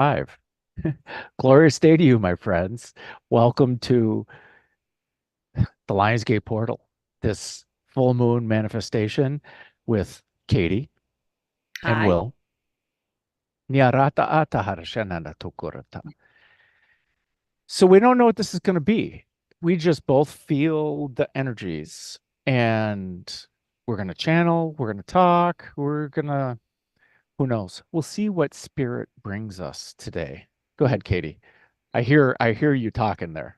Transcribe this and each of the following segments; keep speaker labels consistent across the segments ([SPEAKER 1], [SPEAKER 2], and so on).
[SPEAKER 1] Five. Glorious day to you, my friends. Welcome to the Lionsgate portal, this full moon manifestation with Caitey and
[SPEAKER 2] Hi.
[SPEAKER 1] Will. Niarata ata harashanana tokurata. So we don't know what this is going to be. We just both feel the energies and we're going to channel, we're going to talk, who knows? We'll see what spirit brings us today. Go
[SPEAKER 2] Mm.
[SPEAKER 1] ahead, Katie. I hear you talking there.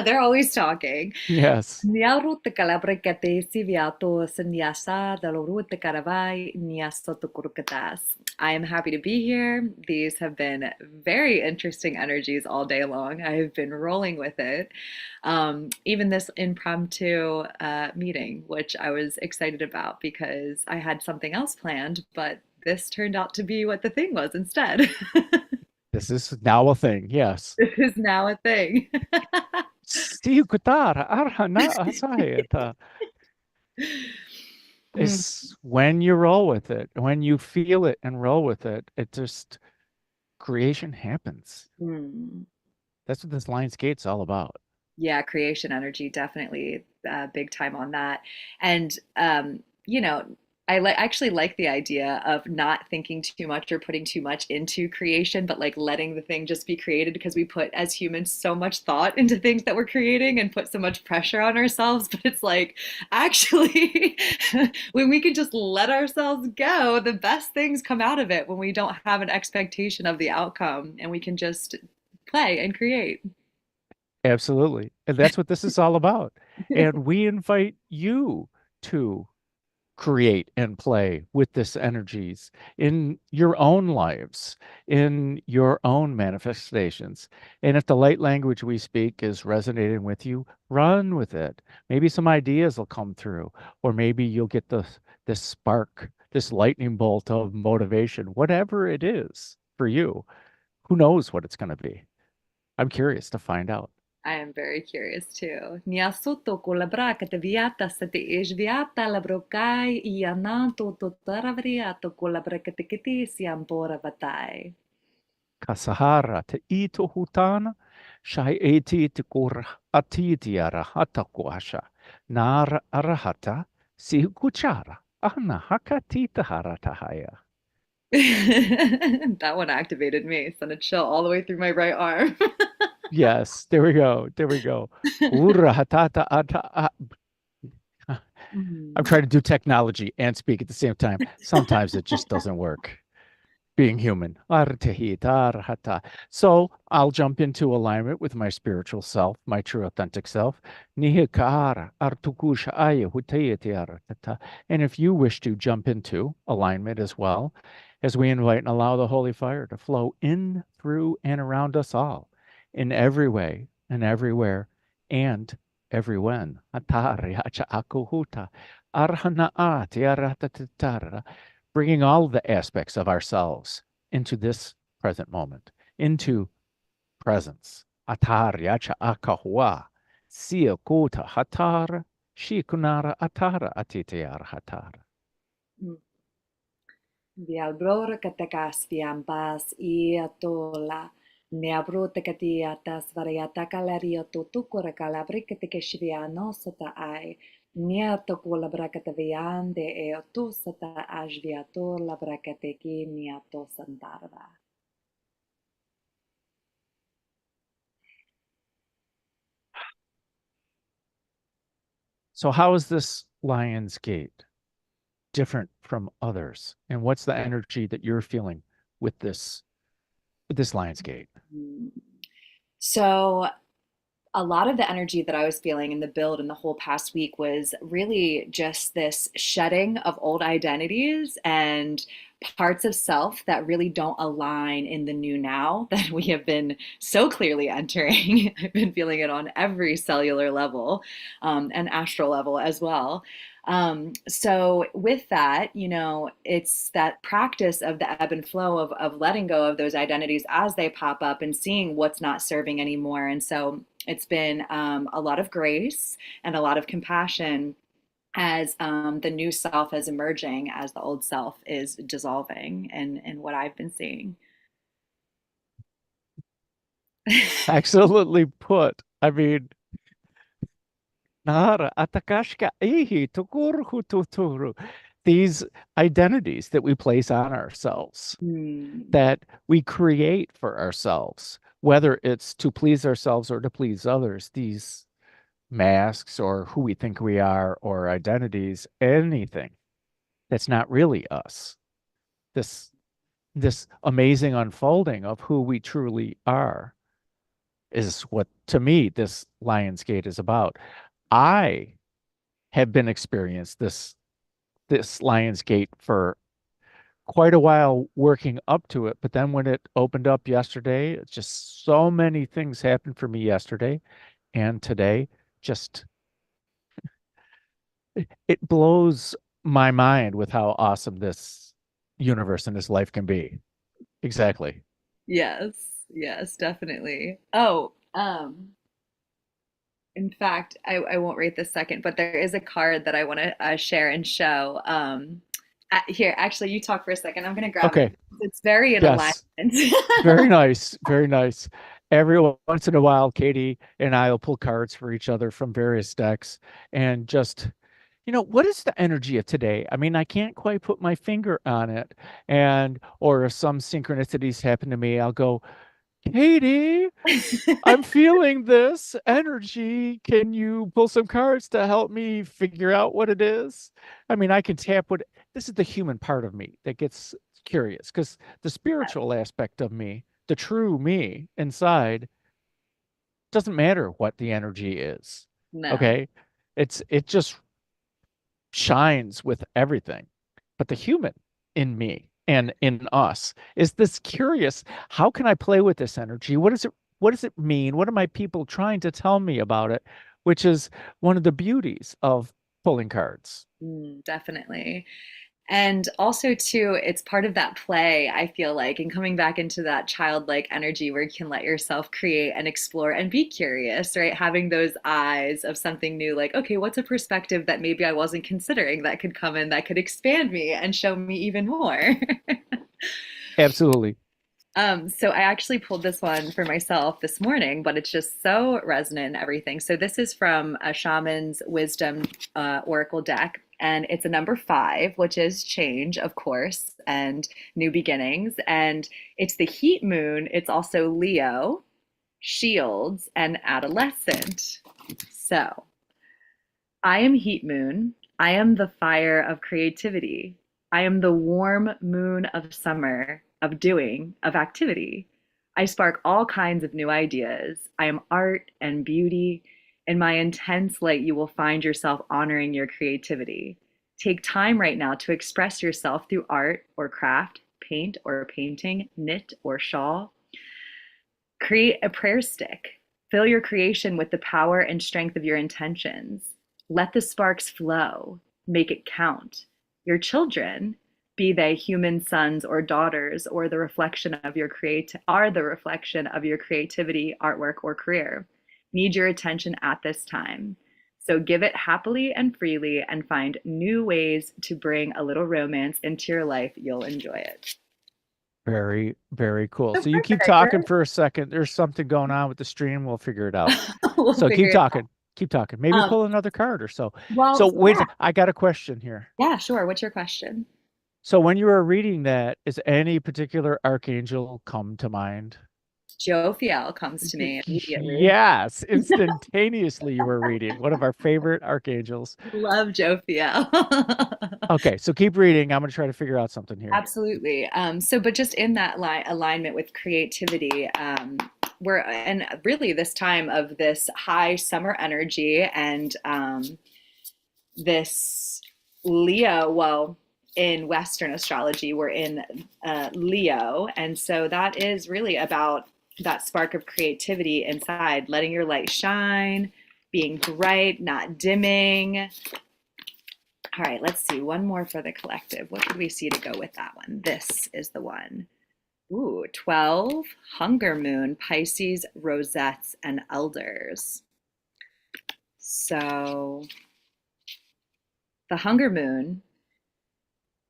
[SPEAKER 2] They're always talking.
[SPEAKER 1] Yes.
[SPEAKER 2] Niarutte calabrecate siviato sanyasa dalorutte caravai niasoto kurukatas. I am happy to be here. These have been very interesting energies all day long. I have been rolling with it. Even this impromptu meeting, which I was excited about because I had something else planned, but this turned out to be what the thing was instead.
[SPEAKER 1] This is now a thing. Yes.
[SPEAKER 2] This is now a thing.
[SPEAKER 1] Siyukutara arhana asayata.
[SPEAKER 2] Mm.
[SPEAKER 1] It's when you roll with it, when you feel it and roll with it, it just creation happens.
[SPEAKER 2] Mm.
[SPEAKER 1] That's what this Lions Gate's all about.
[SPEAKER 2] Yeah, creation energy, definitely big time on that. And you know, actually like the idea of not thinking too much or putting too much into creation, but like letting the thing just be created because we put as humans so much thought into things that we're creating and put so much pressure on ourselves. But it's like actually when we can just let ourselves go, the best things come out of it when we don't have an expectation of the outcome and we can just play and create.
[SPEAKER 1] Absolutely. And that's what this is all about. And we invite you to create and play with this energies in your own lives, in your own manifestations. And if the light language we speak is resonating with you, run with it. Maybe some ideas will come through, or maybe you'll get this spark, this lightning bolt of motivation, whatever it is for you. Who knows what it's going to be? I'm curious to find out.
[SPEAKER 2] I am very curious too. Nia sotto con la braca te viata se te esviata la brocai ianato to taravriato con la braca te kiti si ampora vatai.
[SPEAKER 1] Kasahara te ito hutana, shai eti te kur atiti arahata kuasha, nar arahata, si kuchara, ana hakatita haratahaya.
[SPEAKER 2] That one activated me. Sent a chill all the way through my right arm.
[SPEAKER 1] Yes, there we go. There we go. Ura hatata ata. I'm
[SPEAKER 2] Mhm.
[SPEAKER 1] trying to do technology and speak at the same time. Sometimes it just doesn't work. Being human. So I'll jump into alignment with my spiritual self, my true authentic self. And if you wish to jump into alignment as well, as we invite and allow the holy fire to flow in, through, and around us all, in every way and everywhere and every when. Bringing all the aspects of ourselves into this present moment, into presence. Atar yacha akahua, sia kota hatar, shikunara atara atitiar hatar.
[SPEAKER 2] Vialbrora katakas viampas iatola. Neabruta katiatas variata calario tutukura calabrica te keshiviano sata ai. Niato kula bracata viande e otu sata ajviator la bracate ki niato sandarva.
[SPEAKER 1] So, how is this Lion's Gate different from others? And what's the energy that you're feeling with this Lion's Gate?
[SPEAKER 2] So a lot of the energy that I was feeling in the build in the whole past week was really just this shedding of old identities and parts of self that really don't align in the new now that we have been so clearly entering. I've been feeling it on every cellular level and astral level as well. So with that, it's that practice of the ebb and flow of letting go of those identities as they pop up and seeing what's not serving anymore. And so it's been a lot of grace and a lot of compassion as the new self is emerging, as the old self is dissolving, and what I've been seeing.
[SPEAKER 1] Excellently put. I mean, Nara atakashka ihi tukurhu tuturu. These identities that we place on ourselves,
[SPEAKER 2] Hmm.
[SPEAKER 1] that we create for ourselves, whether it's to please ourselves or to please others, these masks or who we think we are or identities, anything that's not really us. This this amazing unfolding of who we truly are is what, to me, this Lionsgate is about. I have been experienced this Lionsgate for quite a while working up to it, but then when it opened up yesterday, it's just so many things happened for me yesterday and today. Just it blows my mind with how awesome this universe and this life can be. Exactly.
[SPEAKER 2] Yes, yes, definitely. Oh, in fact, I won't rate this second, but there is a card that I want to share and show. Here, actually, you talk for a second. I'm going to grab it.
[SPEAKER 1] Okay.
[SPEAKER 2] It's very in alignment.
[SPEAKER 1] Yes. Very nice. Very nice. Every once in a while, Katie and I will pull cards for each other from various decks and just, what is the energy of today? I mean, I can't quite put my finger on it. And, or if some synchronicities happen to me, I'll go, Katie, I'm feeling this energy. Can you pull some cards to help me figure out what it is? I mean, I can tap what this is the human part of me that gets curious because the spiritual aspect of me, the true me inside, doesn't matter what the energy is.
[SPEAKER 2] No.
[SPEAKER 1] Okay. It just shines with everything. But the human in me and in us is this curious, how can I play with this energy? What does it mean? What are my people trying to tell me about it? Which is one of the beauties of pulling cards.
[SPEAKER 2] Definitely. And also, too, it's part of that play, I feel like, and coming back into that childlike energy where you can let yourself create and explore and be curious, right? Having those eyes of something new, like, okay, what's a perspective that maybe I wasn't considering that could come in, that could expand me and show me even more?
[SPEAKER 1] Absolutely.
[SPEAKER 2] So I actually pulled this one for myself this morning, but it's just so resonant and everything. So this is from a Shaman's Wisdom Oracle deck, and it's a number 5, which is change, of course, and new beginnings. And it's the heat moon. It's also Leo, shields, and adolescent. So I am heat moon. I am the fire of creativity. I am the warm moon of summer, of doing, of activity. I spark all kinds of new ideas. I am art and beauty. In my intense light, you will find yourself honoring your creativity. Take time right now to express yourself through art or craft, paint or painting, knit or shawl. Create a prayer stick. Fill your creation with the power and strength of your intentions. Let the sparks flow. Make it count. Your children, be they human sons or daughters, or the reflection of your are the reflection of your creativity, artwork, or career, need your attention at this time. So give it happily and freely and find new ways to bring a little romance into your life. You'll enjoy it.
[SPEAKER 1] Very, very cool.
[SPEAKER 2] So
[SPEAKER 1] So you keep
[SPEAKER 2] perfect,
[SPEAKER 1] talking
[SPEAKER 2] right?
[SPEAKER 1] for a second. There's something going on with the stream. We'll figure it out.
[SPEAKER 2] We'll
[SPEAKER 1] So
[SPEAKER 2] figure
[SPEAKER 1] keep
[SPEAKER 2] it
[SPEAKER 1] talking. Keep talking. Maybe
[SPEAKER 2] out.
[SPEAKER 1] pull another card or so.
[SPEAKER 2] Well,
[SPEAKER 1] So
[SPEAKER 2] so
[SPEAKER 1] wait,
[SPEAKER 2] yeah,
[SPEAKER 1] I got a question here.
[SPEAKER 2] yeah, sure. What's your question?
[SPEAKER 1] So when you were reading that, is any particular archangel come to mind?
[SPEAKER 2] Jophiel comes to me immediately.
[SPEAKER 1] Yes, instantaneously you were reading one of our favorite archangels.
[SPEAKER 2] Love Jophiel.
[SPEAKER 1] Okay, so keep reading. I'm going to try to figure out something here.
[SPEAKER 2] Absolutely. But just in that alignment with creativity, we're and really this time of this high summer energy and this Leo. Well, in Western astrology, we're in Leo, and so that is really about that spark of creativity inside, letting your light shine, being bright, not dimming. All right, let's see. One more for the collective. What could we see to go with that one? This is the one. Ooh, 12, Hunger Moon, Pisces, Rosettes, and Elders. So the Hunger Moon,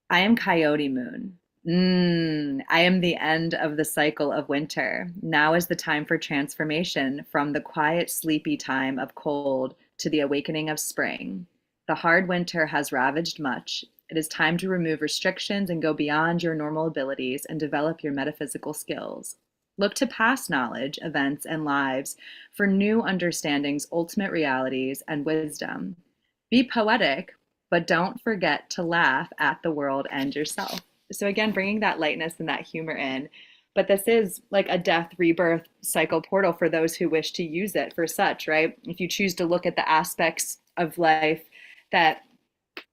[SPEAKER 2] I am Coyote Moon. I am the end of the cycle of winter. Now is the time for transformation from the quiet, sleepy time of cold to the awakening of spring. The hard winter has ravaged much. It is time to remove restrictions and go beyond your normal abilities and develop your metaphysical skills. Look to past knowledge, events, and lives for new understandings, ultimate realities, and wisdom. Be poetic, but don't forget to laugh at the world and yourself. So again, bringing that lightness and that humor in. But this is like a death rebirth cycle portal for those who wish to use it for such, right? If you choose to look at the aspects of life that,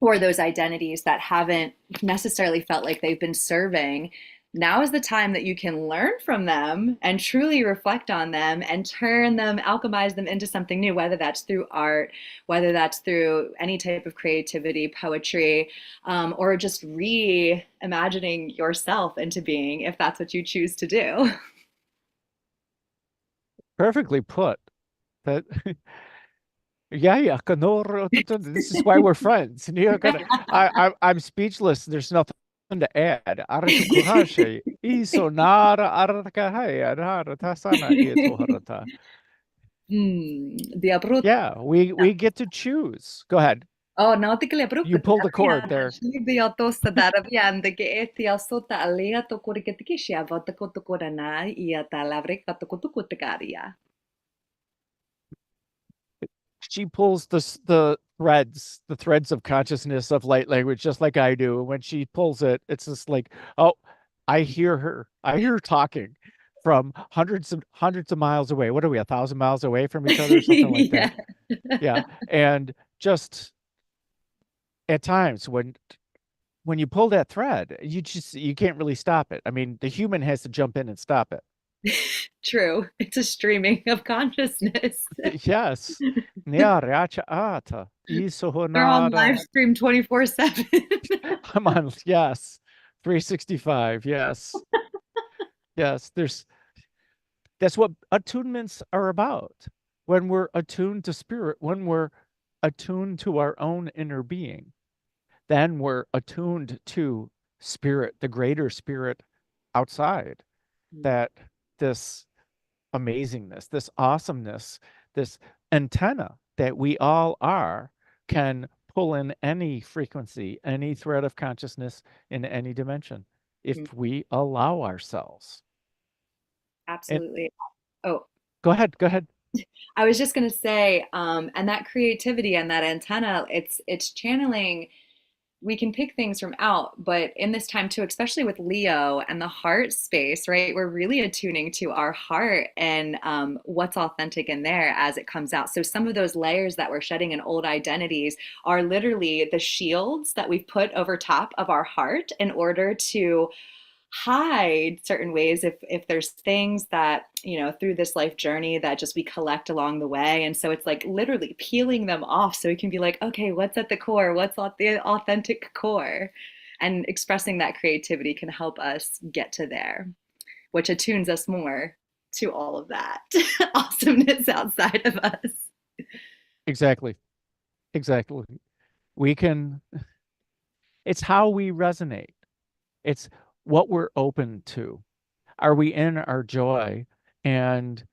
[SPEAKER 2] or those identities that haven't necessarily felt like they've been serving, now is the time that you can learn from them and truly reflect on them and turn them, alchemize them into something new, whether that's through art, whether that's through any type of creativity, poetry, or just reimagining yourself into being, if that's what you choose to do.
[SPEAKER 1] Perfectly put. That yeah, yeah. This is why we're friends. And you're gonna, I'm speechless. There's nothing to add. Aratukurashe, isonara aratakahaya, aratasana etoharata.
[SPEAKER 2] Diablo.
[SPEAKER 1] Yeah, we get to choose. Go ahead.
[SPEAKER 2] Oh, naughty que le
[SPEAKER 1] You
[SPEAKER 2] bruca
[SPEAKER 1] pulled the cord
[SPEAKER 2] Ariana,
[SPEAKER 1] there.
[SPEAKER 2] she the autosta darabiande che etia sota alea to kuriketiki shia vota kotukurana ia talabrika to kutukutukaria.
[SPEAKER 1] She pulls the threads of consciousness of light language, just like I do. And when she pulls it, it's just like, oh, I hear her. I hear her talking from hundreds of miles away. What are we, 1,000 miles away from each other, or something like
[SPEAKER 2] Yeah.
[SPEAKER 1] that? Yeah. And just at times when you pull that thread, you can't really stop it. I mean, the human has to jump in and stop it.
[SPEAKER 2] True. It's a streaming of consciousness.
[SPEAKER 1] Yes. Nia reacha ata,
[SPEAKER 2] They're on live
[SPEAKER 1] isohonada.
[SPEAKER 2] stream 24/7.
[SPEAKER 1] I'm on, yes. 365. Yes. Yes. That's what attunements are about. When we're attuned to spirit, when we're attuned to our own inner being, then we're attuned to spirit, the greater spirit outside. That this amazingness, this awesomeness, this antenna that we all are can pull in any frequency, any thread of consciousness in any dimension if we allow ourselves. And
[SPEAKER 2] Absolutely. Oh,
[SPEAKER 1] go ahead, go ahead.
[SPEAKER 2] I was just going to say, and that creativity and that antenna, it's channeling. We can pick things from out, but in this time too, especially with Leo and the heart space, right? We're really attuning to our heart and what's authentic in there as it comes out. So some of those layers that we're shedding in old identities are literally the shields that we've put over top of our heart in order to hide certain ways if there's things that through this life journey that just we collect along the way. And so it's like literally peeling them off so we can be like, okay, what's at the core, what's at the authentic core, and expressing that creativity can help us get to there, which attunes us more to all of that awesomeness outside of us.
[SPEAKER 1] Exactly. Exactly. We can, it's how we resonate. It's what we're open to. Are we in our joy? And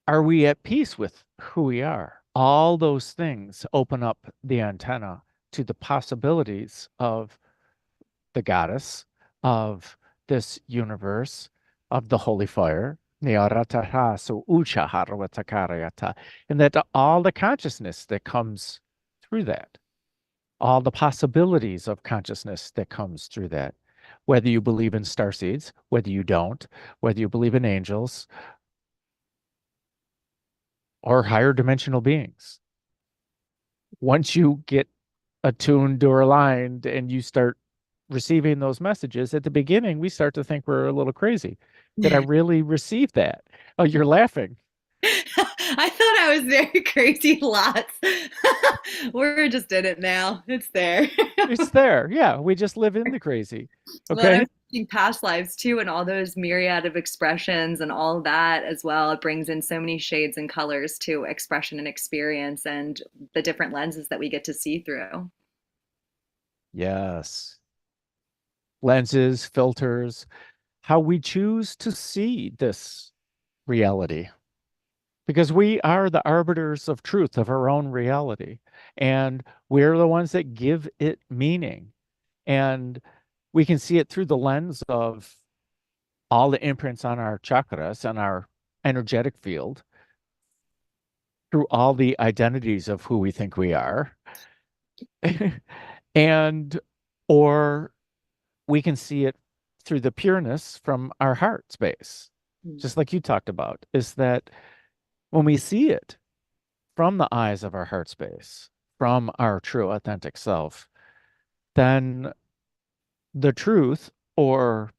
[SPEAKER 1] are we at peace with who we are? All those things open up the antenna to the possibilities of the goddess, of this universe, of the holy fire, and that all the consciousness that comes through that, all the possibilities of consciousness that comes through that, whether you believe in starseeds, whether you don't, whether you believe in angels or higher dimensional beings. Once you get attuned or aligned and you start receiving those messages, at the beginning, we start to think we're a little crazy. Did I really receive that? Oh, you're laughing.
[SPEAKER 2] I thought I was very crazy lots. We're just in it now. It's there.
[SPEAKER 1] It's there. Yeah, we just live in the crazy.
[SPEAKER 2] Well, and I
[SPEAKER 1] Okay.
[SPEAKER 2] was thinking past lives too, and all those myriad of expressions and all that as well. It brings in so many shades and colors to expression and experience and the different lenses that we get to see through.
[SPEAKER 1] Yes. lenses, filters, how we choose to see this reality. Because we are the arbiters of truth of our own reality. And we're the ones that give it meaning. And we can see it through the lens of all the imprints on our chakras and our energetic field, through all the identities of who we think we are. And, or we can see it through the pureness from our heart space,
[SPEAKER 2] Mm.
[SPEAKER 1] just like you talked about, is that when we see it from the eyes of our heart space, from our true authentic self, then the truth, or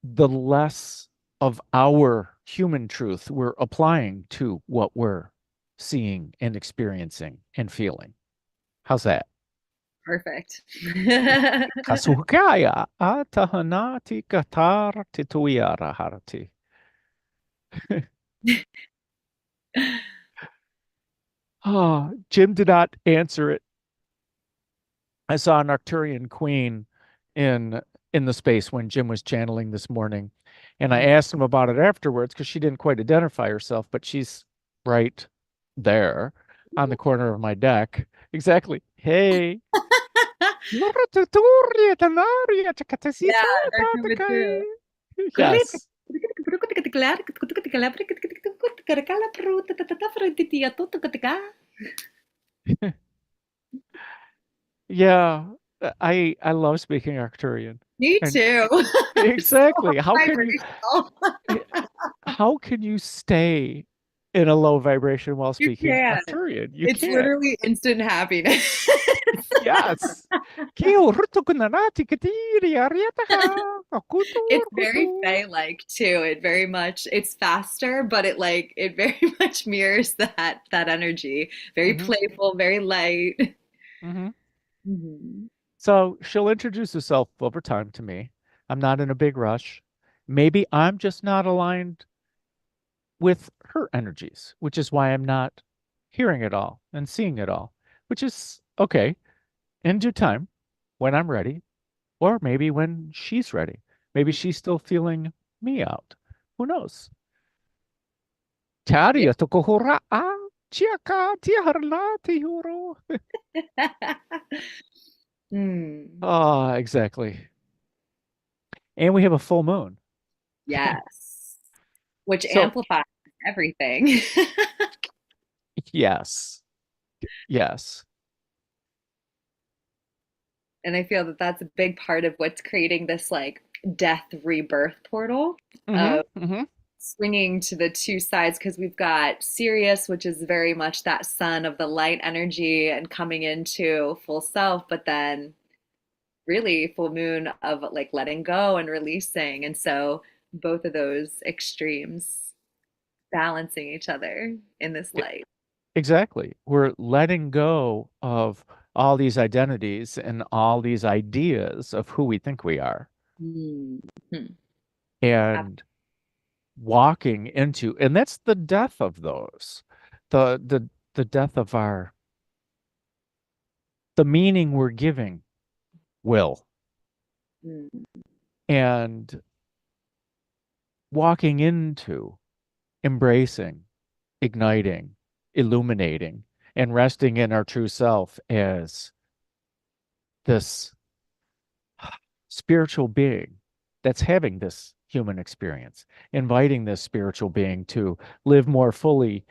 [SPEAKER 1] the less of our human truth we're applying to what we're seeing and experiencing and feeling. How's that?
[SPEAKER 2] Perfect.
[SPEAKER 1] Kasukaya atahanati katar tituiara harati. Oh, Jim did not answer it. I saw an Arcturian queen in in the space when Jim was channeling this morning, and I asked him about it afterwards because she didn't quite identify herself, but she's right there on the corner of my deck. Exactly. Hey.
[SPEAKER 2] Yeah, they're coming too.
[SPEAKER 1] Yes. Yeah. I love speaking Arcturian.
[SPEAKER 2] Me
[SPEAKER 1] And
[SPEAKER 2] too. It's so
[SPEAKER 1] exactly.
[SPEAKER 2] vibrational.
[SPEAKER 1] How can you stay in a low vibration while
[SPEAKER 2] You
[SPEAKER 1] speaking
[SPEAKER 2] can't.
[SPEAKER 1] Arcturian? You
[SPEAKER 2] It's
[SPEAKER 1] can't.
[SPEAKER 2] literally instant happiness.
[SPEAKER 1] Yes.
[SPEAKER 2] It's very Fae-like too. It very much it's faster, but it very much mirrors that energy. Very
[SPEAKER 1] Hmm.
[SPEAKER 2] playful, very light.
[SPEAKER 1] Hmm.
[SPEAKER 2] Mhm.
[SPEAKER 1] So she'll introduce herself over time to me. I'm not in a big rush. Maybe I'm just not aligned with her energies, which is why I'm not hearing it all and seeing it all, which is okay in due time when I'm ready, or maybe when she's ready. Maybe she's still feeling me out. Who knows?
[SPEAKER 2] Yeah.
[SPEAKER 1] Taria tokohora a chiaka tiharla tihuro.
[SPEAKER 2] Hmm.
[SPEAKER 1] Ah, exactly. And we have a full moon.
[SPEAKER 2] Yes. Which
[SPEAKER 1] So,
[SPEAKER 2] amplifies everything.
[SPEAKER 1] yes, yes.
[SPEAKER 2] And I feel that that's a big part of what's creating this like death rebirth portal
[SPEAKER 1] Hmm.
[SPEAKER 2] of
[SPEAKER 1] Hmm.
[SPEAKER 2] swinging to the two sides because we've got Sirius, which is very much that sun of the light energy and coming into full self, but then really full moon of like letting go and releasing. And so both of those extremes balancing each other in this light.
[SPEAKER 1] Exactly. We're letting go of all these identities and all these ideas of who we think we are,
[SPEAKER 2] Mm-hmm.
[SPEAKER 1] and walking into, and that's the death of those, the death of our, the meaning we're giving will, and walking into embracing, igniting, illuminating, and resting in our true self as this spiritual being that's having this human experience, inviting this spiritual being to live more fully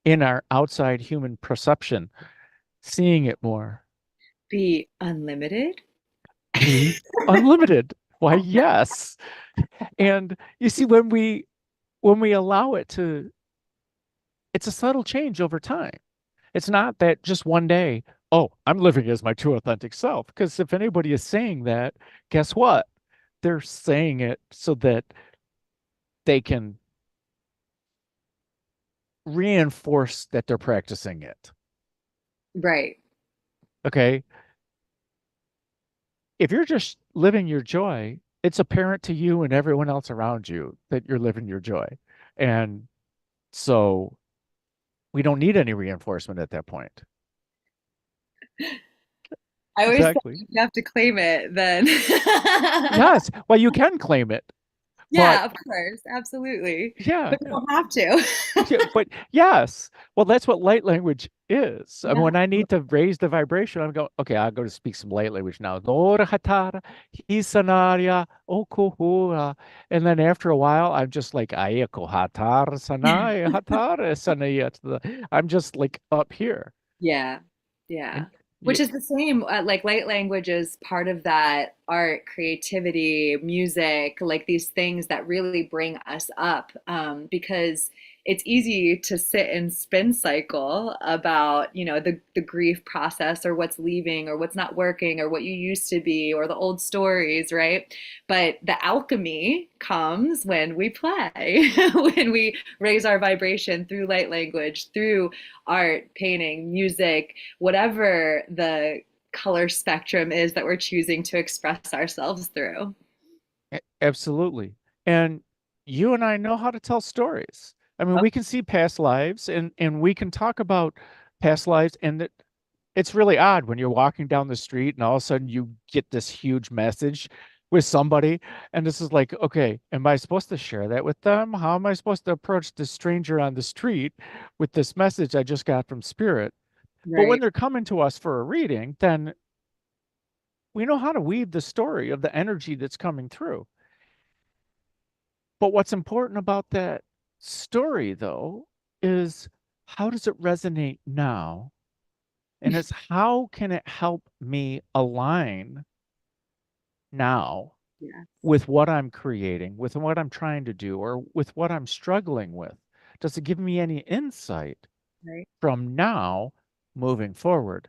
[SPEAKER 1] in our outside human perception, seeing it more,
[SPEAKER 2] Be unlimited.
[SPEAKER 1] be unlimited. Why, yes. And you see, when we allow it to, it's a subtle change over time. It's not that just one day, oh, I'm living as my true authentic self. Because if anybody is saying that, guess what? They're saying it so that they can reinforce that they're practicing it.
[SPEAKER 2] Right.
[SPEAKER 1] Okay. If you're just living your joy, it's apparent to you and everyone else around you that you're living your joy. And so we don't need any reinforcement at that point.
[SPEAKER 2] I always say
[SPEAKER 1] Exactly.
[SPEAKER 2] you have to claim it then.
[SPEAKER 1] Yes. Well, you can claim it, but
[SPEAKER 2] Yeah, of course, absolutely.
[SPEAKER 1] yeah,
[SPEAKER 2] But you don't have to.
[SPEAKER 1] yeah, but yes. Well, that's what light language is. I mean,
[SPEAKER 2] Yeah,
[SPEAKER 1] when I need to raise the vibration, I'm going, okay, I'll go to speak some light language now. Dora hatara, hisanaria, okuhura. And then after a while, I'm just like, ayako hatara sanaya hatara sanaya. I'm just like up here.
[SPEAKER 2] yeah, yeah.
[SPEAKER 1] And
[SPEAKER 2] Which
[SPEAKER 1] you,
[SPEAKER 2] is the same, like light language is part of that art, creativity, music, like these things that really bring us up. Because it's easy to sit and spin cycle about, the grief process or what's leaving or what's not working or what you used to be or the old stories, right? But the alchemy comes when we play, when we raise our vibration through light language, through art, painting, music, whatever the color spectrum is that we're choosing to express ourselves through.
[SPEAKER 1] absolutely. And you and I know how to tell stories. I mean,
[SPEAKER 2] Oh,
[SPEAKER 1] we can see past lives and we can talk about past lives and that it's really odd when you're walking down the street and all of a sudden you get this huge message with somebody and this is like, okay, am I supposed to share that with them? How am I supposed to approach this stranger on the street with this message I just got from spirit? But when
[SPEAKER 2] right.
[SPEAKER 1] they're coming to us for a reading, then we know how to weave the story of the energy that's coming through. But what's important about that story, though, is how does it resonate now? And it's how can it help me align now
[SPEAKER 2] Yeah,
[SPEAKER 1] with what I'm creating, with what I'm trying to do, or with what I'm struggling with? Does it give me any insight
[SPEAKER 2] right.
[SPEAKER 1] from now moving forward?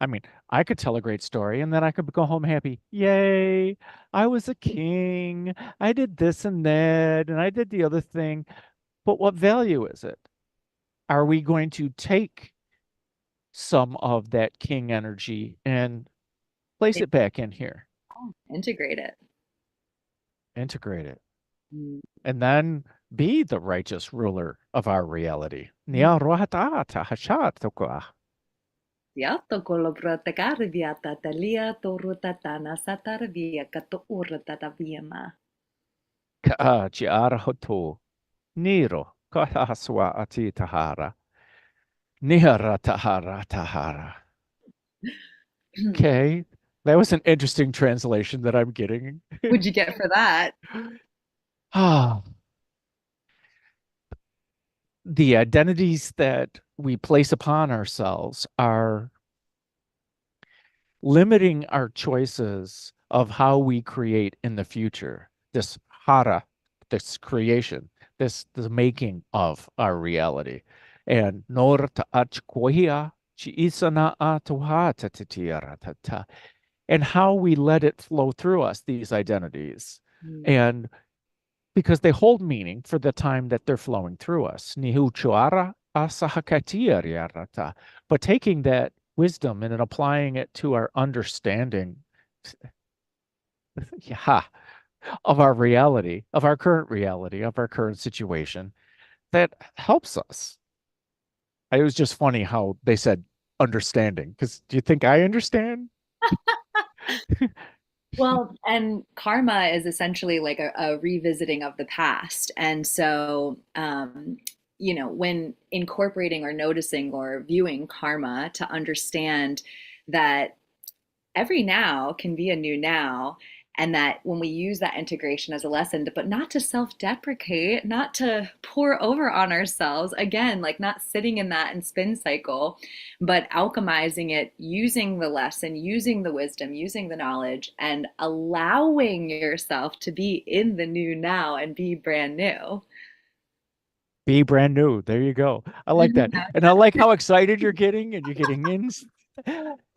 [SPEAKER 1] I mean, I could tell a great story and then I could go home happy. Yay, I was a king. I did this and that, and I did the other thing. But what value is it? Are we going to take some of that king energy and place it back in here,
[SPEAKER 2] Integrate it.
[SPEAKER 1] integrate it,
[SPEAKER 2] Mm.
[SPEAKER 1] and then be the righteous ruler of our reality?
[SPEAKER 2] Mm.
[SPEAKER 1] Nia rohatata hashatokwa.
[SPEAKER 2] Viato kolobrata karviata talia toruta tana satarvia kato urta taviema.
[SPEAKER 1] Ka chiara hoto. Niro. Kahaswa ati tahara. Nihara tahara tahara. Okay. That was an interesting translation that I'm getting.
[SPEAKER 2] What'd you get for that?
[SPEAKER 1] Ah, the identities that we place upon ourselves are limiting our choices of how we create in the future. This hara, this creation, this the making of our reality. And nor ta'ach kohia chi isana atuha tatitiaratata. And how we let it flow through us, these identities.
[SPEAKER 2] Mm.
[SPEAKER 1] And because they hold meaning for the time that they're flowing through us. Nihuchuara asahakatiariarata. But taking that wisdom and then applying it to our understanding, yeah, of our reality, of our current reality, of our current situation, that helps us. It was just funny how they said understanding, because do you think I understand?
[SPEAKER 2] Well, and karma is essentially like a revisiting of the past. And so, when incorporating or noticing or viewing karma to understand that every now can be a new now, and that when we use that integration as a lesson, but not to self-deprecate, not to pour over on ourselves, again, like not sitting in that and spin cycle, but alchemizing it, using the lesson, using the wisdom, using the knowledge, and allowing yourself to be in the new now and be brand new.
[SPEAKER 1] Be brand new. There you go. I like that. And I like how excited you're getting and you're getting in.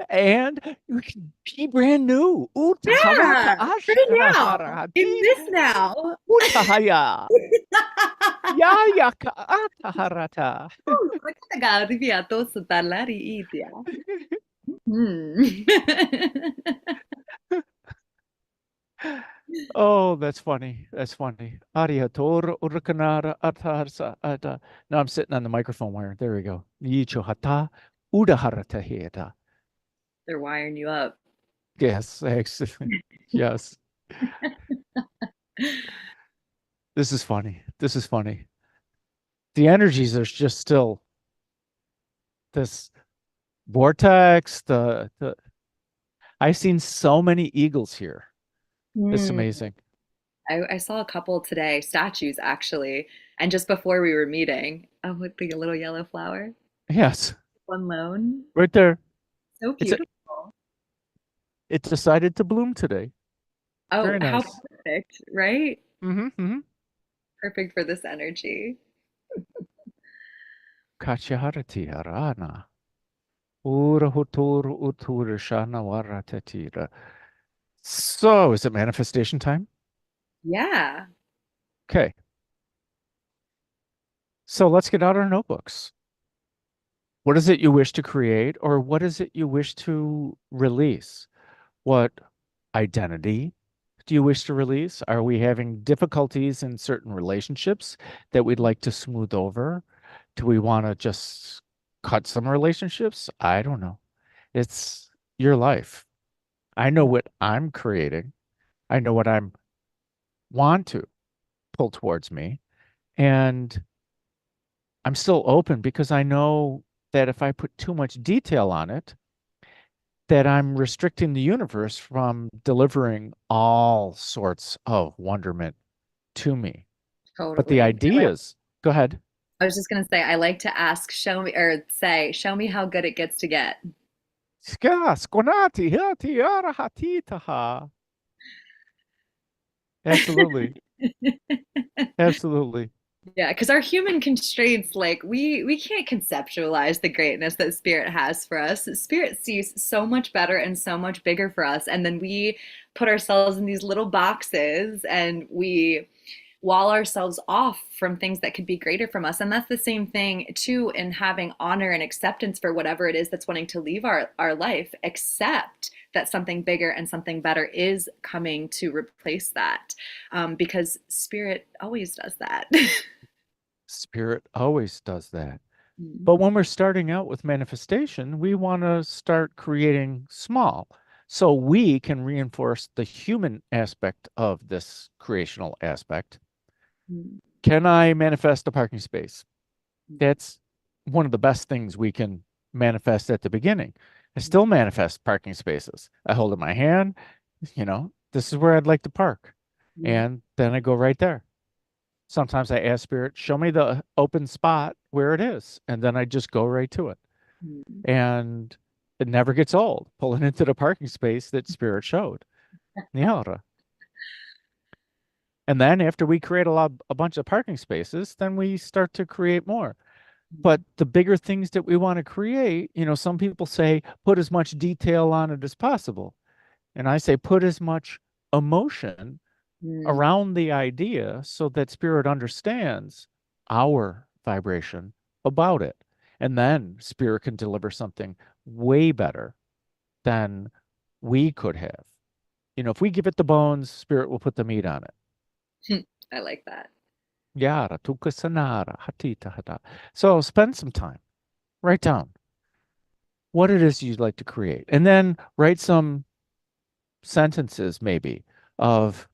[SPEAKER 1] And you can be brand new. Utahawata
[SPEAKER 2] Yeah, right now, in
[SPEAKER 1] ashtaharati.
[SPEAKER 2] this now.
[SPEAKER 1] Utahaya. Yayaka ataharata.
[SPEAKER 2] Hmm.
[SPEAKER 1] Oh, that's funny. That's funny. Ariator urakanara atarsa ata. Now I'm sitting on the microphone wire. There we go. Yichohata udaharata heta.
[SPEAKER 2] They're wiring you up.
[SPEAKER 1] Yes, actually. Yes. This is funny. This is funny. The energies are just still this vortex. I've seen so many eagles here. It's
[SPEAKER 2] Hmm.
[SPEAKER 1] amazing.
[SPEAKER 2] I saw a couple today, statues actually, and just before we were meeting, oh, with the little yellow flower,
[SPEAKER 1] Yes,
[SPEAKER 2] one lone,
[SPEAKER 1] right there.
[SPEAKER 2] so
[SPEAKER 1] It's a,
[SPEAKER 2] beautiful.
[SPEAKER 1] it decided to bloom today.
[SPEAKER 2] Oh,
[SPEAKER 1] Very
[SPEAKER 2] how
[SPEAKER 1] nice.
[SPEAKER 2] perfect, right?
[SPEAKER 1] Mm-hmm. Mm-hmm.
[SPEAKER 2] Perfect for this energy.
[SPEAKER 1] Kachiharati arana. Ura huturu uturu shana waratatira. So, is it manifestation time?
[SPEAKER 2] Yeah.
[SPEAKER 1] Okay. So let's get out our notebooks. What is it you wish to create, or what is it you wish to release? What identity do you wish to release? Are we having difficulties in certain relationships that we'd like to smooth over? Do we want to just cut some relationships? I don't know. It's your life. I know what I'm creating. I know what I'm want to pull towards me. And I'm still open because I know that if I put too much detail on it, that I'm restricting the universe from delivering all sorts of wonderment to me. But the
[SPEAKER 2] Totally.
[SPEAKER 1] ideas, go ahead.
[SPEAKER 2] I was just gonna say, I like to ask, show me, or say, show me how good it gets to get.
[SPEAKER 1] Ska, skonati, hilti, ara, hatitaha. Absolutely. Absolutely.
[SPEAKER 2] Yeah, because our human constraints, like we can't conceptualize the greatness that spirit has for us. Spirit sees so much better and so much bigger for us, and then we put ourselves in these little boxes and we wall ourselves off from things that could be greater from us. And that's the same thing too in having honor and acceptance for whatever it is that's wanting to leave our life. Accept that something bigger and something better is coming to replace that, because spirit always does that.
[SPEAKER 1] Spirit always does that.
[SPEAKER 2] Mm,
[SPEAKER 1] But when we're starting out with manifestation, we want to start creating small so we can reinforce the human aspect of this creational aspect.
[SPEAKER 2] mm,
[SPEAKER 1] Can I manifest a parking space? That's one of the best things we can manifest at the beginning. I still manifest parking spaces. I hold in my hand, this is where I'd like to park.
[SPEAKER 2] yeah.
[SPEAKER 1] And then I go right there. Sometimes I ask Spirit, show me the open spot where it is. And then I just go right to it.
[SPEAKER 2] Mm,
[SPEAKER 1] And it never gets old pulling into the parking space that Spirit showed. Niara. And then after we create a bunch of parking spaces, then we start to create more. But the bigger things that we want to create, some people say put as much detail on it as possible. And I say put as much emotion
[SPEAKER 2] mm,
[SPEAKER 1] around the idea so that spirit understands our vibration about it. And then spirit can deliver something way better than we could have. If we give it the bones, spirit will put the meat on it.
[SPEAKER 2] mm. I like that.
[SPEAKER 1] Yara, tuka sanara, hatita hata. So spend some time, write down what it is you'd like to create, and then write some sentences maybe of,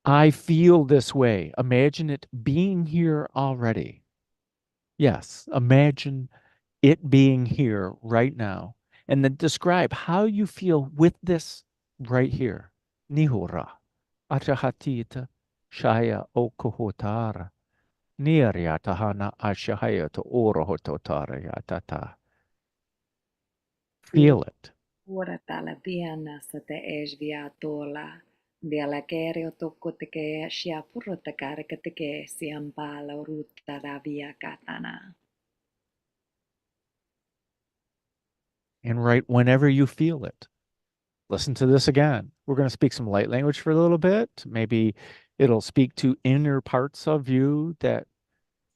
[SPEAKER 1] I feel this way. Imagine it being here already. Yes, imagine it being here right now. And then describe how you feel with this right here. Nihura. Achahatita Shaya Okohotara. Niriatahana Ashahayata Orohototara Yatata. Feel it.
[SPEAKER 2] Ora täällä Vienassa te esvia tuolla. Vielä kerio tukku tekee sia purutta kärkä tekee sian päällä uruttada via katana.
[SPEAKER 1] And write whenever you feel it. Listen to this again. We're going to speak some light language for a little bit. Maybe it'll speak to inner parts of you that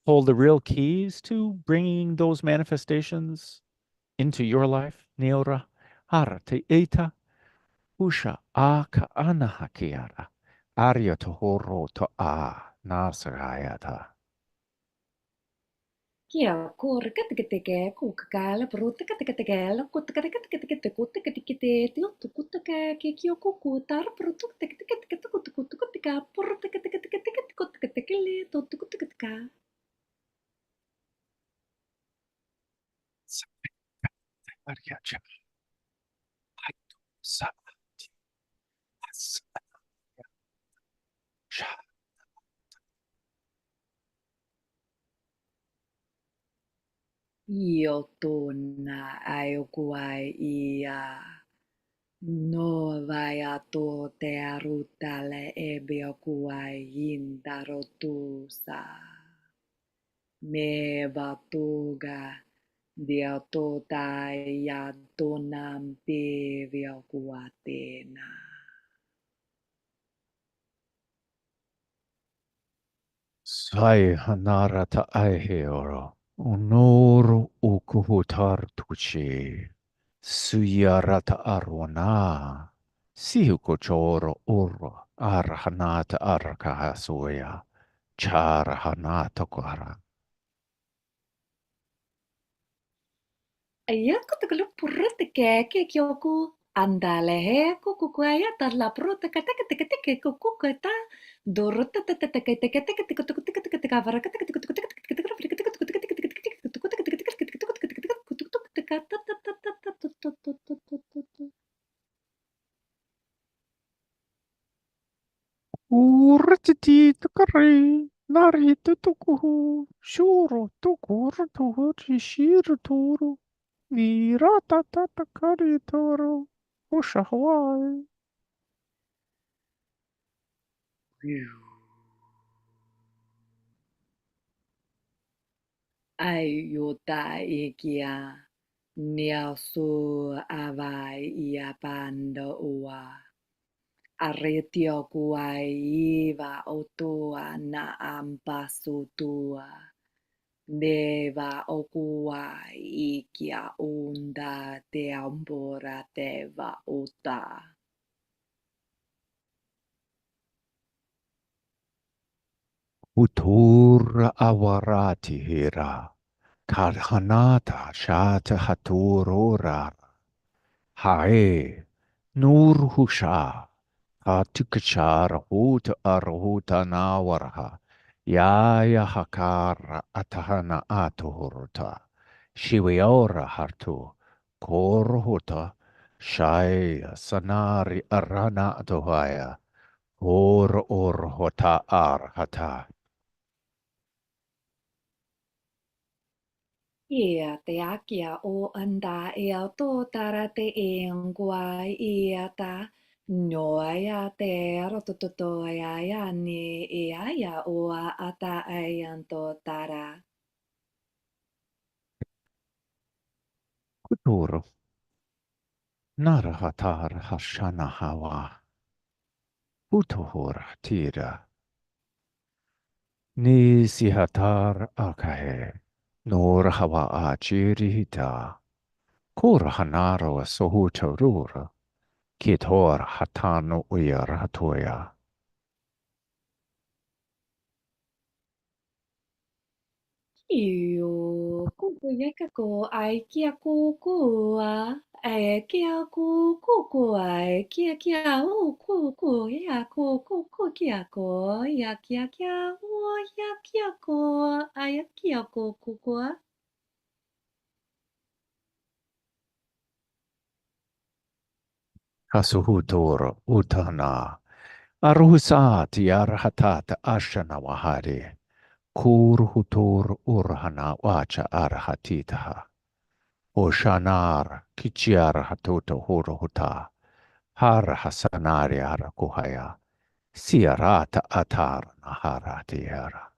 [SPEAKER 1] hold the real keys to bringing those manifestations into your life. Neora harate eta usha a ka anahakiara. Arya to horo to a nasarayata.
[SPEAKER 2] Kia kore kate kate ke kukakala peruta kate kate kala kuta kate kate kate kate kuta kate kate tio tu kuta ke kio kuku tar peruta kate kate kate kate kuta kuta kuta ka peruta kate kate kate kate kuta kate kele tu tu kuta kate ka. Io tona ai okuai ia no vai a to te arutale e be okuai indaro tusa. Me batuga dia tota ya tonam pe via kuatena.
[SPEAKER 1] Sai hanarata aiheoro. Onoro ukuhutar tuchi. Suyarata arwana. Sihukochoro uro. Arhanata arakahasuya. Charhanata kara.
[SPEAKER 2] Ia ko te kalu purata ke kyoku andale he kuku kuaya tar la purata kata kata kata ke kuku kata dorota tata kata kata kata kata kata kata kata kata kavara kata kata kata kata kata kata kata kata kata kata kata
[SPEAKER 1] Uratiti tukari. Narita tukuhu. Shuro tukuru tuhuri shiru turu. Virata tatakari toro. Ushahwai.
[SPEAKER 2] Aiuta ikia niasu avai ia panda ua. Aretio kuai iva otua na ampasutua. Neva okuai ikia unda te ambora teva uta.
[SPEAKER 1] Utur awarati hira. Karhanata shata haturora. Hae. Nur husha. Hatukachara huta arhuta nawarha. Yaya hakara atahana atuhurta. Shiviora hartu. Korhuta. Shaya sanari arana atuhaya. Or hota arhata.
[SPEAKER 2] Ia te akia o anda e au tō tara te e nguai ia ta. Noa ia te rotototo ia ia ni e aia o a ata ai anto tara.
[SPEAKER 1] Kuturu. Narahatar hashana hawa. Utuhur tira. Ni sihatar akahe. Nor hawa achirita. Kura hanaro sohutarura. Kitor hatano uyaratoya.
[SPEAKER 2] Iu, kuku yeka ko ai kia kukua. Ai kia kuku ai kia kia o kuku ia kuku kia ko ia kia kia o ia kia ko ai kia kukua.
[SPEAKER 1] Hasuhutur utana. Aruhusati arhatata ashana wahari. Kurhutur urhana wacha arhatitaha. Oshanar kichiar hatuta huruhuta. Har hasanari arakuhaya. Siarata atar naharatiera.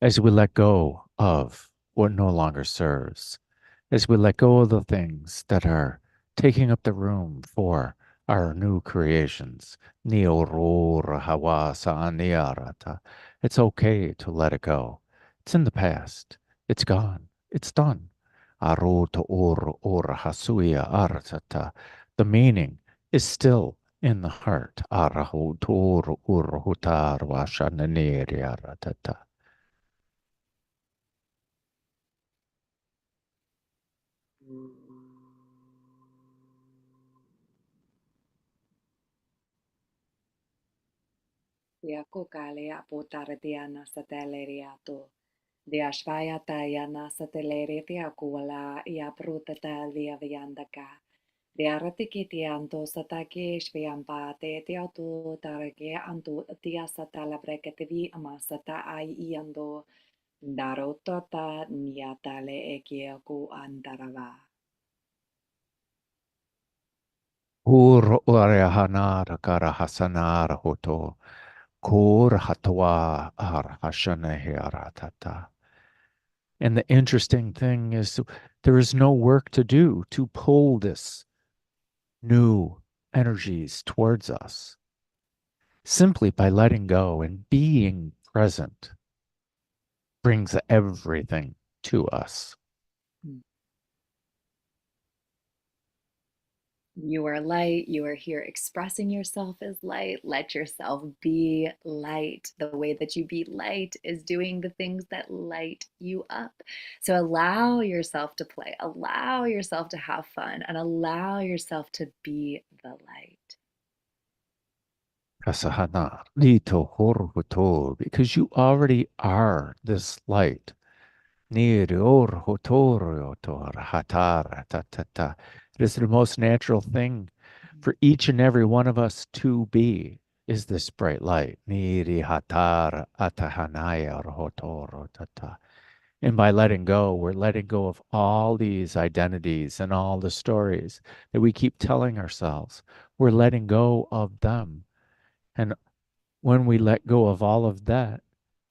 [SPEAKER 1] As we let go of what no longer serves, as we let go of the things that are taking up the room for our new creations. Ni-o-ro-ra hawa-sa ni-arata. It's okay to let it go. It's in the past. It's gone. It's done. Aro-to-oro-ora hasuya aratata. The meaning is still in the heart. Arahu-to-oro-uro-hutar-wa-shananeri-aratata.
[SPEAKER 2] Diakukalia putardiana sateleriato. Diashvayata yana satelleritia kuala ja brutata viandaka. Diaratikitianto satake shviampate tiatu tarake antu tiasatala breketivi amasata ai iando. Darotota niatale ekiaku andarava.
[SPEAKER 1] Ur-ore-hanara-kara-hasanara-hoto. Kur-hatwa-ar-hashanahi-aratata. And the interesting thing is, there is no work to do to pull this new energies towards us. Simply by letting go and being present brings everything to us.
[SPEAKER 2] You are light. You are here expressing yourself as light. Let yourself be light. The way that you be light is doing the things that light you up. So allow yourself to play, allow yourself to have fun, and allow yourself to be the light.
[SPEAKER 1] Kasahana, lito horhuto, because you already are this light. It is the most natural thing for each and every one of us to be, is this bright light. And by letting go, we're letting go of all these identities and all the stories that we keep telling ourselves. We're letting go of them. And when we let go of all of that,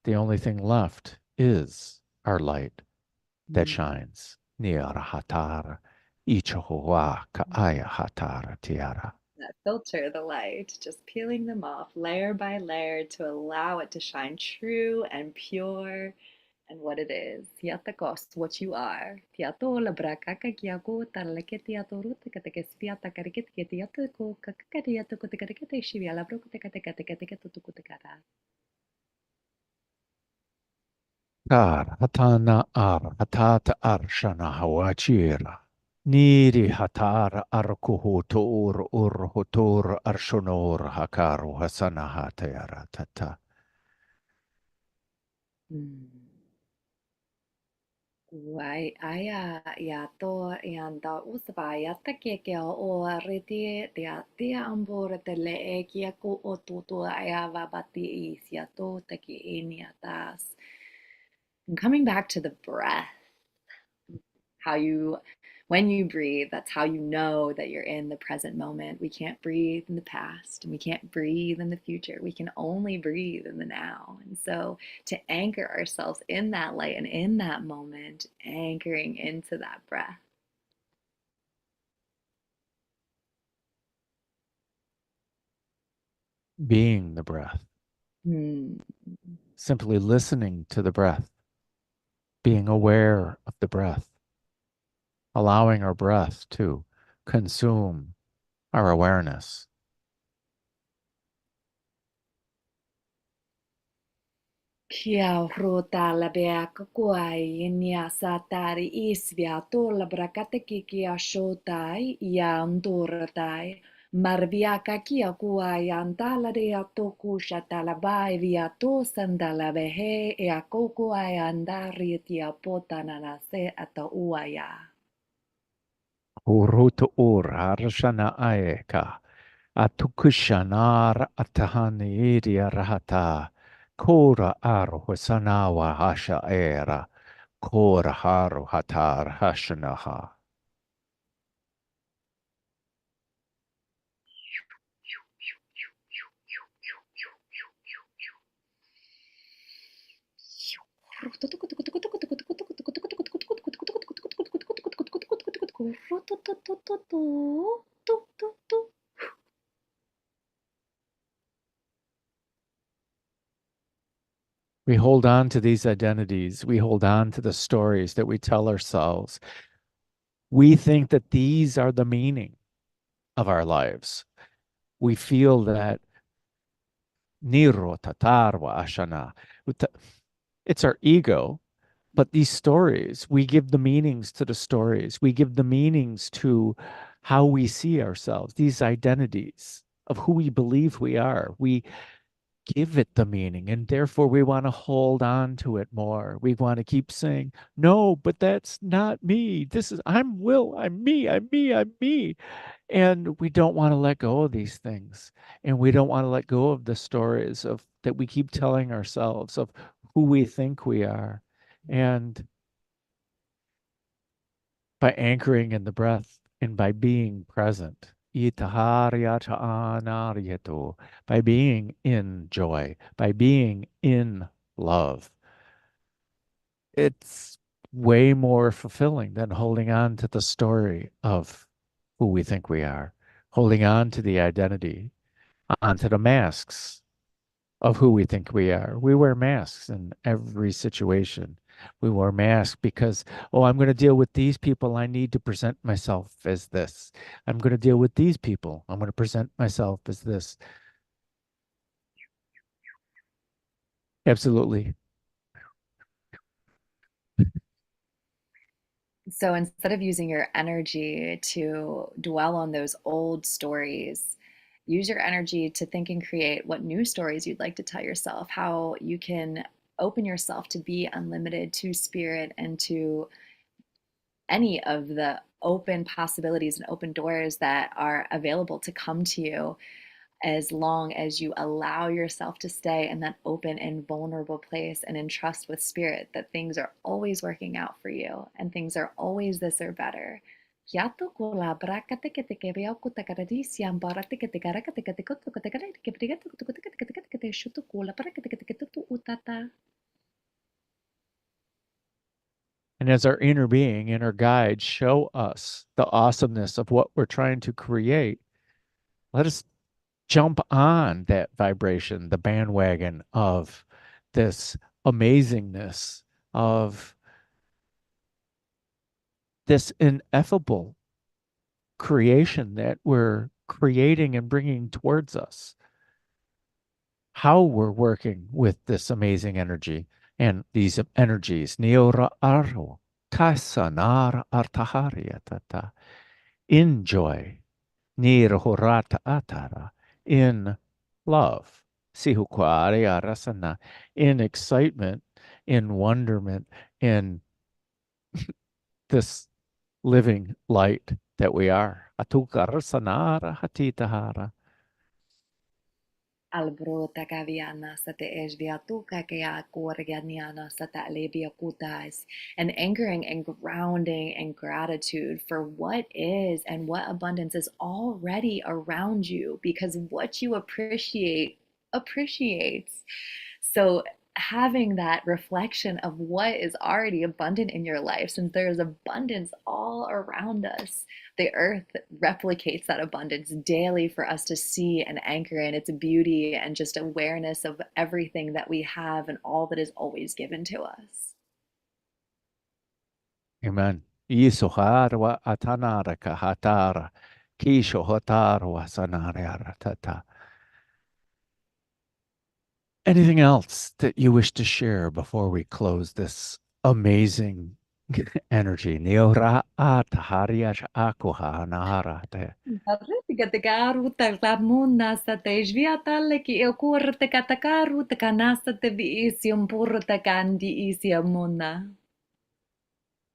[SPEAKER 1] the only thing left is our light that shines. Niara hatara, ichohua kaaya hatara tiara.
[SPEAKER 2] That filter the light, just peeling them off layer by layer to allow it to shine true and pure and what it is. Tiatakos, what you are. Tiato la brakaka kiako tarleke tiato ruta katekesviata karikit ketiatako kakakariato kotekarikate shivia la brokotekatekatekatekatekatukutekara.
[SPEAKER 1] Kar hatana ar hatata arshana hawachira. Niri hatar arkuhuto ur hotor arshonor hakaru hasana hatayara tata.
[SPEAKER 2] Aya yato yanda usva yata keke o reti tia ambora tele ekia ko o tutu aya vabati is yato taki eniatas. And coming back to the breath, how you, when you breathe, that's how you know that you're in the present moment. We can't breathe in the past and we can't breathe in the future. We can only breathe in the now. And so to anchor ourselves in that light and in that moment, anchoring into that breath.
[SPEAKER 1] Being the breath. Simply listening to the breath. Being aware of the breath. Allowing our breath to consume our awareness.
[SPEAKER 2] Kia rota la bea kakuai nia satari isvia tola brakateki kia shotai ia nduratai. Marviaka kia kuai antala rea toku shatala bai via to sandala vehe ea kokuai andari tia potanana se ata uaya.
[SPEAKER 1] Urutu ur arshana aeka. Atukushanar atahani iria rahata. Kora aru hosanawa hasha era. Kora haru hatar hashanaha. We hold on to these identities. We hold on to the stories that we tell ourselves. We think that these are the meaning of our lives. We feel that Niro tatarwa ashana. It's our ego, but these stories, we give the meanings to the stories. We give the meanings to how we see ourselves, these identities of who we believe we are. We give it the meaning, and therefore we want to hold on to it more. We want to keep saying, no, but that's not me. I'm Will, I'm me, I'm me, I'm me. And we don't want to let go of these things. And we don't want to let go of the stories of that we keep telling ourselves of who we think we are. And by anchoring in the breath and by being present, by being in joy, by being in love, it's way more fulfilling than holding on to the story of who we think we are, holding on to the identity, onto the masks of who we think we are. We wear masks in every situation. We wear masks because, oh, I'm going to deal with these people. I need to present myself as this. I'm going to deal with these people. I'm going to present myself as this. Absolutely.
[SPEAKER 2] So instead of using your energy to dwell on those old stories, use your energy to think and create what new stories you'd like to tell yourself, how you can open yourself to be unlimited to spirit and to any of the open possibilities and open doors that are available to come to you, as long as you allow yourself to stay in that open and vulnerable place and in trust with spirit that things are always working out for you and things are always this or better.
[SPEAKER 1] And as our inner being, inner guides show us the awesomeness of what we're trying to create, let us jump on that vibration, the bandwagon of this amazingness, of this ineffable creation that we're creating and bringing towards us. How we're working with this amazing energy and these energies. Neora aro, kasanar artahariatata. In joy, nirhurata atara, in love, sihukwari arasana, in excitement, in wonderment, in this living light that we are. Atukarsanara hatitahara.
[SPEAKER 2] Albrota kaviana sate esviatuka kaya korganiana sata alebia kutas, and anchoring and grounding and gratitude for what is and what abundance is already around you, because what you appreciate appreciates. So having that reflection of what is already abundant in your life, since there is abundance all around us, the earth replicates that abundance daily for us to see and anchor in its beauty and just awareness of everything that we have and all that is always given to us.
[SPEAKER 1] Amen. Isoharwa atanara kahatara. Kisho hotarwa sanara tata. Anything else that you wish to share before we close this amazing energy? Neora atahariash akuha naharate.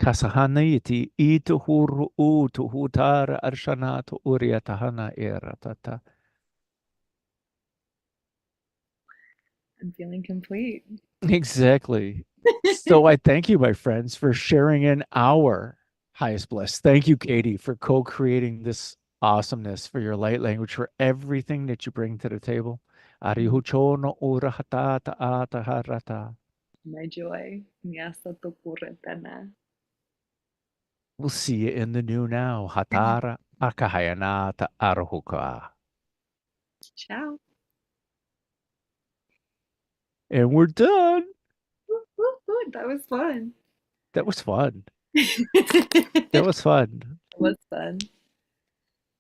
[SPEAKER 1] Kasahaniti ituhuru utuhutara arshanatu uriatahana eratata.
[SPEAKER 2] I'm feeling complete.
[SPEAKER 1] Exactly. So I thank you, my friends, for sharing in our highest bliss. Thank you, Caitey, for co-creating this awesomeness, for your light language, for everything that you bring to the table. Arihuchono urahatata ataharata.
[SPEAKER 2] My joy.
[SPEAKER 1] We'll see you in the new now. Hatara akahayanata arahuka.
[SPEAKER 2] Ciao.
[SPEAKER 1] And we're done.
[SPEAKER 2] Woo, woo, woo. That was fun.
[SPEAKER 1] That was fun. That was fun.